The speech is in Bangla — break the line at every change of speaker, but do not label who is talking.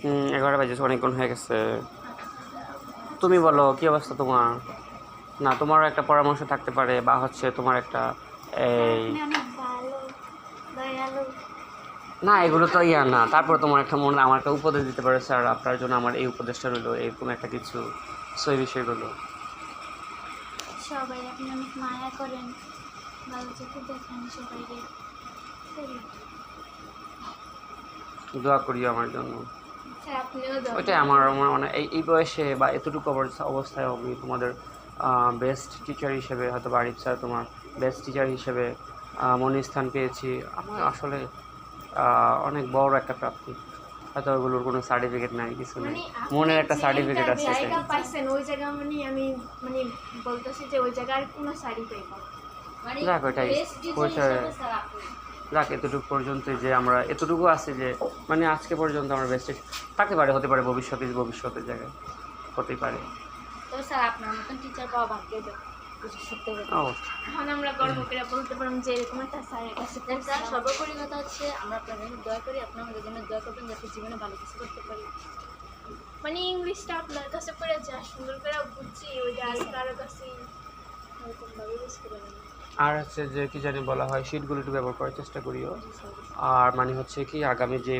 11টা বাজে, অনেকক্ষণ হয়ে গেছে। তুমি বলো কি অবস্থা তোমার? না, তোমারও একটা পরামর্শ থাকতে পারে, বা হচ্ছে তোমার একটা এই
আপনি অনেক ভালো, দয়ালু।
না, এগুলো তো ইয়া না, তারপর তোমার একটা মনে আমার একটা উপদেশ দিতে পারে, স্যার আপনার জন্য আমার এই উপদেশটা রইলো, এরকম একটা কিছু সেই বিষয়গুলো।
সবাই আপনি অনেক মায়া করেন, ভালো চোখে দেখেন সবাইকে।
দোয়া করিও আমার জন্য।
স্যার আপনিও
ওইটাই আমার আমার মানে এই বয়সে বা এতটুকু অবস্থায় আমি তোমাদের বেস্ট টিচার হিসেবে, হয়তো আরিফ স্যার তোমার বেস্ট টিচার হিসেবে মনে স্থান পেয়েছি। আমার আসলে অনেক বড় একটা প্রাপ্তি। হয়তো ওগুলোর কোনো সার্টিফিকেট নাই, কিছু নেই,
মানে
মনের
আপনি
একটা
যে
সার্টিফিকেট আছে এটাই।
জায়গা পাইছেন ওই জায়গা মানে আমি মানে বলতেছি যে ওই জায়গার কোনো শাড়ি পাইব মানে
যাক ওইটাই
বেস্ট টিচার
পরিচয়।
হিসেবে স্যার আপনি।
যাক এতটুকু পর্যন্ত যে আমরা এতটুকু আছি, যে মানে আজকে পর্যন্ত আমরা বেস্ট থাকতে পারে, হতে পারে ভবিষ্যতের জায়গায় হতেই পারে।
তো স্যার আপনার মতন টিচার পাওয়া ভাগ্যের ব্যাপার। সত্যি কথা।
অবশ্যই।
এখন আমরা গর্ব করে বলতে পারলাম যে এরকম একটা স্যারের কাছে
স্যার সর্বোপরি কথা হচ্ছে আমরা আপনার জন্য দোয়া করি, আপনি আমাদের জন্য দোয়া করবেন যাতে জীবনে ভালো কিছু করতে পারি।
মানে ইংলিশটা আপনার কাছে পড়ে যা সুন্দর করে বুঝছি ওইটা আর কারো কাছে এরকম ভাবে ইউজ করে না।
আর হচ্ছে যে কি জানি বলা হয়, শিটগুলো একটু ব্যবহার করার চেষ্টা করিও। আর মানে হচ্ছে কি আগামী যে